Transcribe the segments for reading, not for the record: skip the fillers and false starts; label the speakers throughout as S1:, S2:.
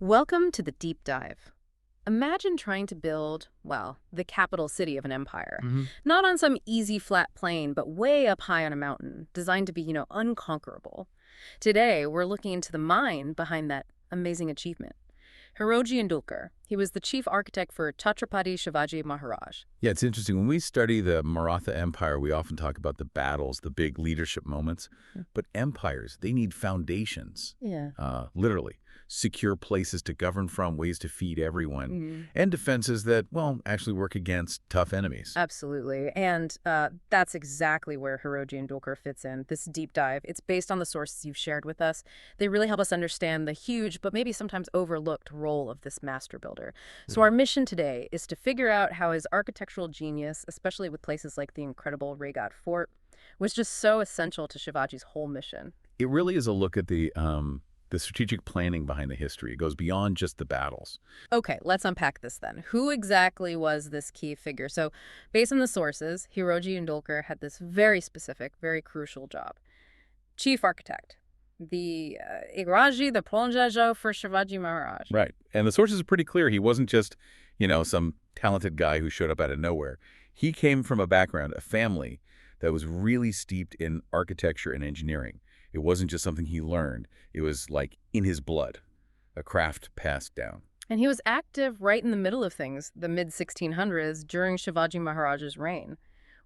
S1: Welcome to the deep dive. Imagine trying to build, well, the capital city of an empire.
S2: hmm
S1: Not on some easy flat plain, but way up high on a mountain, designed to be, unconquerable. Today, we're looking into the mind behind that amazing achievement. Hiroji Indulkar. He was the chief architect for Chhatrapati Shivaji Maharaj.
S2: Yeah, it's interesting. When we study the Maratha Empire, we often talk about the battles, the big leadership moments. But empires, they need foundations,
S1: Yeah.
S2: literally. Secure places to govern from, ways to feed everyone,
S1: Mhm.
S2: and defenses that, well, actually work against tough enemies.
S1: Absolutely. And that's exactly where Hiroji Indulkar fits in, this deep dive. It's based on the sources you've shared with us. They really help us understand the huge, but maybe sometimes overlooked role of this master builder. So our mission today is to figure out how his architectural genius, especially with places like the incredible Raigad fort, was just so essential to Shivaji's whole mission.
S2: It really is a look at the strategic planning behind the history. It goes beyond just the battles.
S1: Okay, let's unpack this then. Who exactly was this key figure? So, based on the sources, Hiroji Indulkar had this very specific, very crucial job. Chief architect, the Iraji, the Ponjajo for Shivaji Maharaj.
S2: Right. And the sources are pretty clear. He wasn't just, some talented guy who showed up out of nowhere. He came from a background, a family that was really steeped in architecture and engineering. It wasn't just something he learned. It was like in his blood, a craft passed down.
S1: And he was active right in the middle of things, the mid 1600s, during Shivaji Maharaj's reign.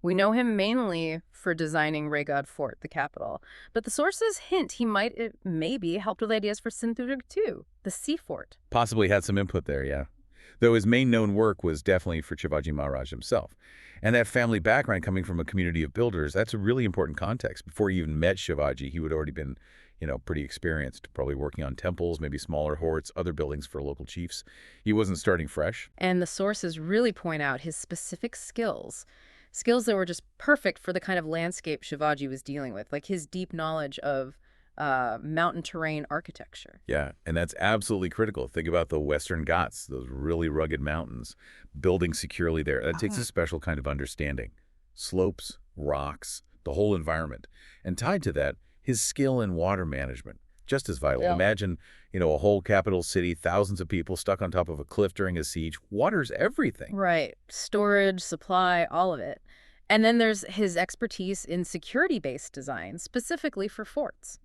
S1: We know him mainly for designing Raigad Fort, the capital. But the sources hint he might maybe helped with ideas for Sindhudurg too, the sea fort.
S2: Possibly had some input there, yeah. Though his main known work was definitely for Shivaji Maharaj himself. And that family background coming from a community of builders, that's a really important context. Before he even met Shivaji, he would already been, pretty experienced, probably working on temples, maybe smaller forts, other buildings for local chiefs. He wasn't starting fresh.
S1: And the sources really point out his specific skills. Skills that were just perfect for the kind of landscape Shivaji was dealing with, like his deep knowledge of mountain terrain architecture.
S2: Yeah, and that's absolutely critical. Think about the Western Ghats, those really rugged mountains, building securely there. That takes a special kind of understanding. Slopes, rocks, the whole environment. And tied to that, his skill in water management, just as vital.
S1: Yeah.
S2: Imagine, a whole capital city, thousands of people stuck on top of a cliff during a siege. Water's everything.
S1: Right. Storage, supply, all of it. And then there's his expertise in security-based design, specifically for forts.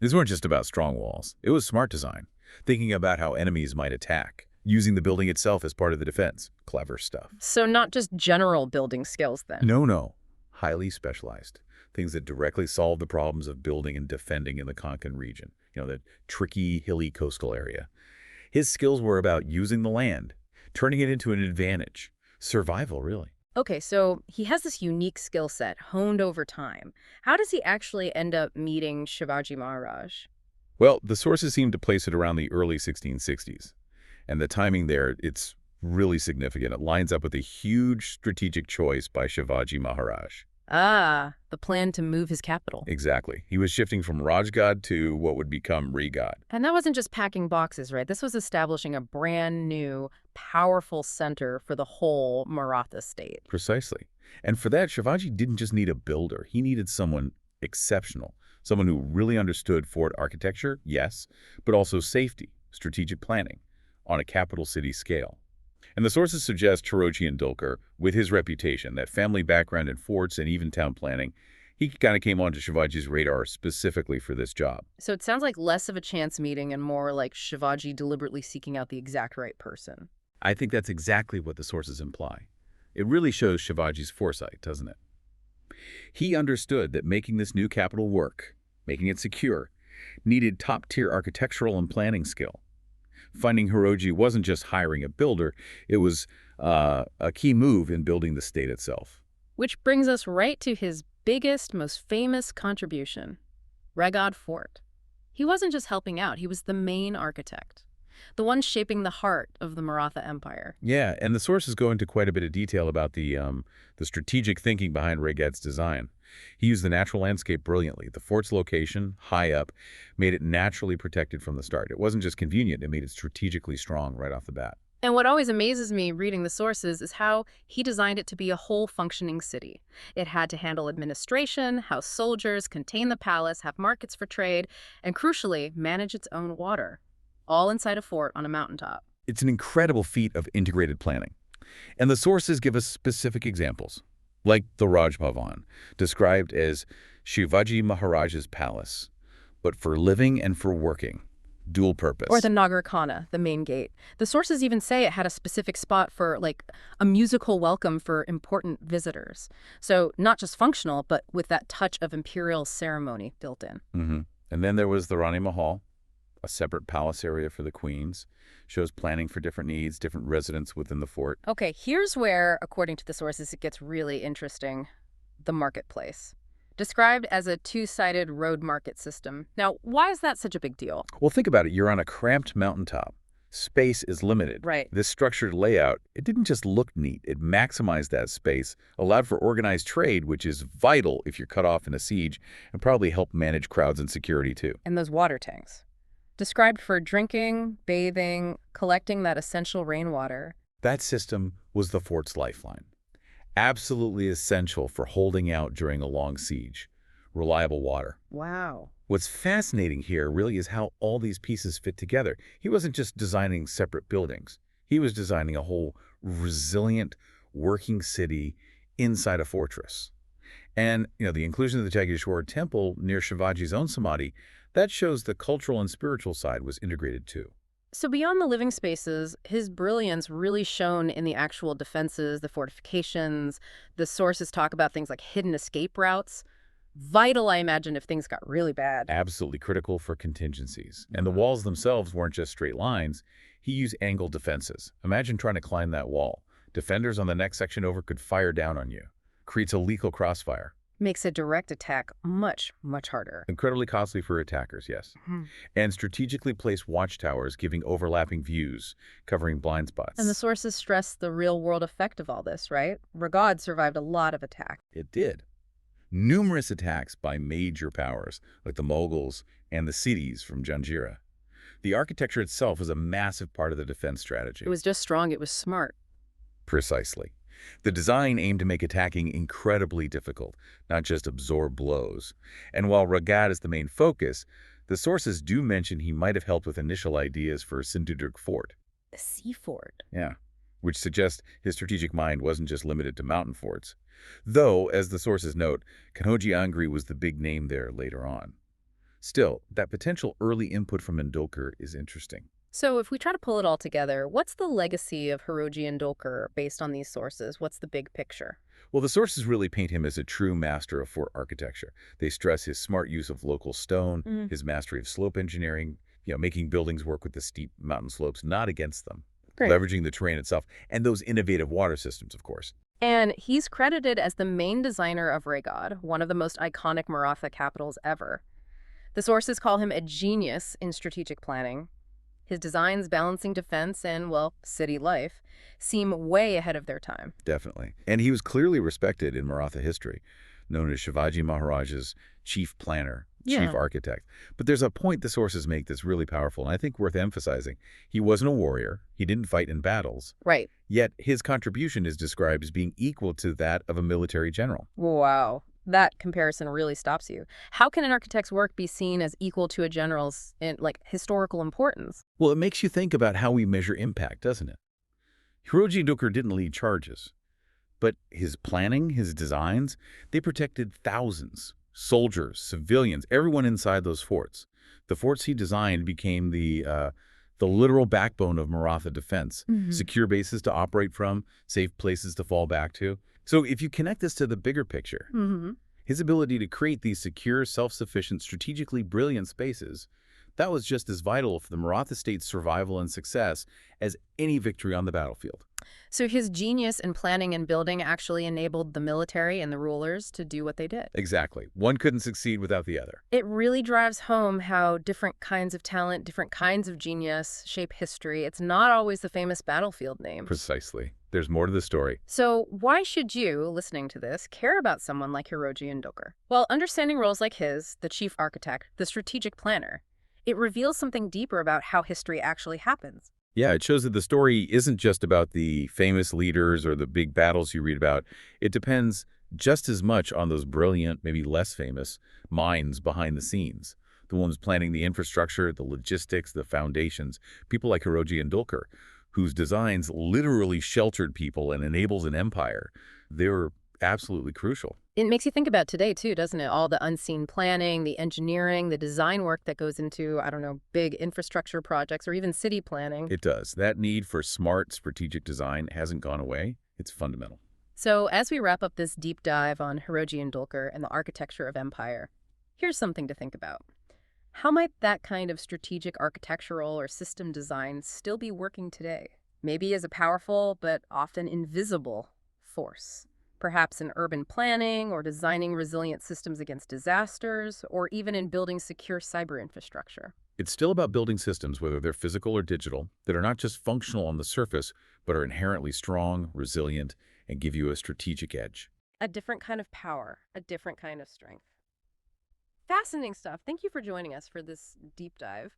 S2: These weren't just about strong walls. It was smart design, thinking about how enemies might attack, using the building itself as part of the defense. Clever stuff.
S1: So not just general building skills then.
S2: No. Highly specialized. Things that directly solve the problems of building and defending in the Konkan region, that tricky, hilly coastal area. His skills were about using the land, turning it into an advantage. Survival, really.
S1: Okay, so he has this unique skill set honed over time. How does he actually end up meeting Shivaji Maharaj?
S2: Well, the sources seem to place it around the early 1660s. And the timing there, it's really significant. It lines up with a huge strategic choice by Shivaji Maharaj.
S1: Ah, the plan to move his capital.
S2: Exactly. He was shifting from Rajgad to what would become Raigad.
S1: And that wasn't just packing boxes, right? This was establishing a brand new, powerful center for the whole Maratha state.
S2: Precisely. And for that, Shivaji didn't just need a builder. He needed someone exceptional, someone who really understood fort architecture, yes, but also safety, strategic planning on a capital city scale. And the sources suggest Hiroji Indulkar, with his reputation, that family background in forts and even town planning, he kind of came onto Shivaji's radar specifically for this job.
S1: So it sounds like less of a chance meeting and more like Shivaji deliberately seeking out the exact right person.
S2: I think that's exactly what the sources imply. It really shows Shivaji's foresight, doesn't it? He understood that making this new capital work, making it secure, needed top-tier architectural and planning skill. Finding Hiroji wasn't just hiring a builder, it was a key move in building the state itself.
S1: Which brings us right to his biggest, most famous contribution, Raigad Fort. He wasn't just helping out, he was the main architect, the one shaping the heart of the Maratha Empire.
S2: Yeah, and the sources go into quite a bit of detail about the strategic thinking behind Raigad's design. He used the natural landscape brilliantly. The fort's location, high up, made it naturally protected from the start. It wasn't just convenient, it made it strategically strong right off the bat.
S1: And what always amazes me reading the sources is how he designed it to be a whole functioning city. It had to handle administration, house soldiers, contain the palace, have markets for trade, and crucially, manage its own water. all inside a fort on a mountaintop.
S2: It's an incredible feat of integrated planning. And the sources give us specific examples, like the Raj Bhavan, described as Shivaji Maharaj's palace, but for living and for working, dual purpose.
S1: Or the Nagar Khana, the main gate. The sources even say it had a specific spot for, like, a musical welcome for important visitors. So not just functional, but with that touch of imperial ceremony built in.
S2: And then there was the Rani Mahal, a separate palace area for the queens. Shows planning for different needs, different residents within the fort.
S1: Okay, here's where, according to the sources, it gets really interesting. The marketplace. Described as a two-sided road market system. Now, why is that such a big deal?
S2: Well, think about it. You're on a cramped mountaintop. Space is limited.
S1: Right.
S2: This structured layout, it didn't just look neat. It maximized that space, allowed for organized trade, which is vital if you're cut off in a siege, and probably helped manage crowds and security, too.
S1: And those water tanks. Described for drinking, bathing, collecting that essential rainwater.
S2: That system was the fort's lifeline. Absolutely essential for holding out during a long siege. Reliable water.
S1: Wow.
S2: What's fascinating here really is how all these pieces fit together. He wasn't just designing separate buildings. He was designing a whole resilient, working city inside a fortress. And, the inclusion of the Jageshwar temple near Shivaji's own samadhi, that shows the cultural and spiritual side was integrated too.
S1: So beyond the living spaces, his brilliance really shone in the actual defenses, the fortifications. The sources talk about things like hidden escape routes. Vital, I imagine, if things got really bad.
S2: Absolutely critical for contingencies. And the walls themselves weren't just straight lines. He used angled defenses. Imagine trying to climb that wall. Defenders on the next section over could fire down on you. Creates a lethal crossfire.
S1: Makes a direct attack much, much harder.
S2: Incredibly costly for attackers, yes. And strategically placed watchtowers giving overlapping views, covering blind spots.
S1: And the sources stress the real-world effect of all this, right? Raigad survived a lot of attacks.
S2: It did. Numerous attacks by major powers, like the Mughals and the Siddhis from Janjira. The architecture itself was a massive part of the defense strategy.
S1: It was just strong, it was smart.
S2: Precisely. The design aimed to make attacking incredibly difficult, not just absorb blows. And while Raigad is the main focus, the sources do mention he might have helped with initial ideas for Sindhudurg fort.
S1: The sea fort.
S2: Yeah, which suggests his strategic mind wasn't just limited to mountain forts. Though, as the sources note, Kanhoji Angri was the big name there later on. Still, that potential early input from Indulkar is interesting.
S1: So if we try to pull it all together, what's the legacy of Hiroji Indulkar based on these sources? What's the big picture?
S2: Well, the sources really paint him as a true master of fort architecture. They stress his smart use of local stone, his mastery of slope engineering, making buildings work with the steep mountain slopes, not against them.
S1: Great.
S2: Leveraging the terrain itself, and those innovative water systems, of course.
S1: And he's credited as the main designer of Raigad, one of the most iconic Maratha capitals ever. The sources call him a genius in strategic planning. His designs balancing defense and, well, city life seem way ahead of their time.
S2: Definitely. And he was clearly respected in Maratha history, known as Shivaji Maharaj's chief planner, chief architect. But there's a point the sources make that's really powerful, and I think worth emphasizing. He wasn't a warrior. He didn't fight in battles.
S1: Right.
S2: Yet his contribution is described as being equal to that of a military general.
S1: Wow. That comparison really stops you. How can an architect's work be seen as equal to a general's in, historical importance?
S2: Well, it makes you think about how we measure impact, doesn't it? Hiroji Indulkar didn't lead charges, but his planning, his designs, they protected thousands, soldiers, civilians, everyone inside those forts. The forts he designed became the literal backbone of Maratha defense, secure bases to operate from, safe places to fall back to. So if you connect this to the bigger picture, his ability to create these secure, self-sufficient, strategically brilliant spaces, that was just as vital for the Maratha state's survival and success as any victory on the battlefield.
S1: So his genius in planning and building actually enabled the military and the rulers to do what they did.
S2: Exactly. One couldn't succeed without the other.
S1: It really drives home how different kinds of talent, different kinds of genius shape history. It's not always the famous battlefield names.
S2: Precisely. There's more to the story.
S1: So why should you, listening to this, care about someone like Hiroji Indulkar? Well, understanding roles like his, the chief architect, the strategic planner, it reveals something deeper about how history actually happens.
S2: Yeah, it shows that the story isn't just about the famous leaders or the big battles you read about. It depends just as much on those brilliant, maybe less famous, minds behind the scenes. the ones planning the infrastructure, the logistics, the foundations, people like Hiroji Indulkar, whose designs literally sheltered people and enables an empire. They were absolutely crucial.
S1: It makes you think about today, too, doesn't it? All the unseen planning, the engineering, the design work that goes into, I don't know, big infrastructure projects or even city planning.
S2: It does. That need for smart, strategic design hasn't gone away. It's fundamental.
S1: So as we wrap up this deep dive on Hiroji Indulkar and the architecture of empire, here's something to think about. How might that kind of strategic architectural or system design still be working today? Maybe as a powerful but often invisible force. Perhaps in urban planning or designing resilient systems against disasters, or even in building secure cyber infrastructure.
S2: It's still about building systems, whether they're physical or digital, that are not just functional on the surface, but are inherently strong, resilient, and give you a strategic edge.
S1: A different kind of power, a different kind of strength. Fascinating stuff. Thank you for joining us for this deep dive.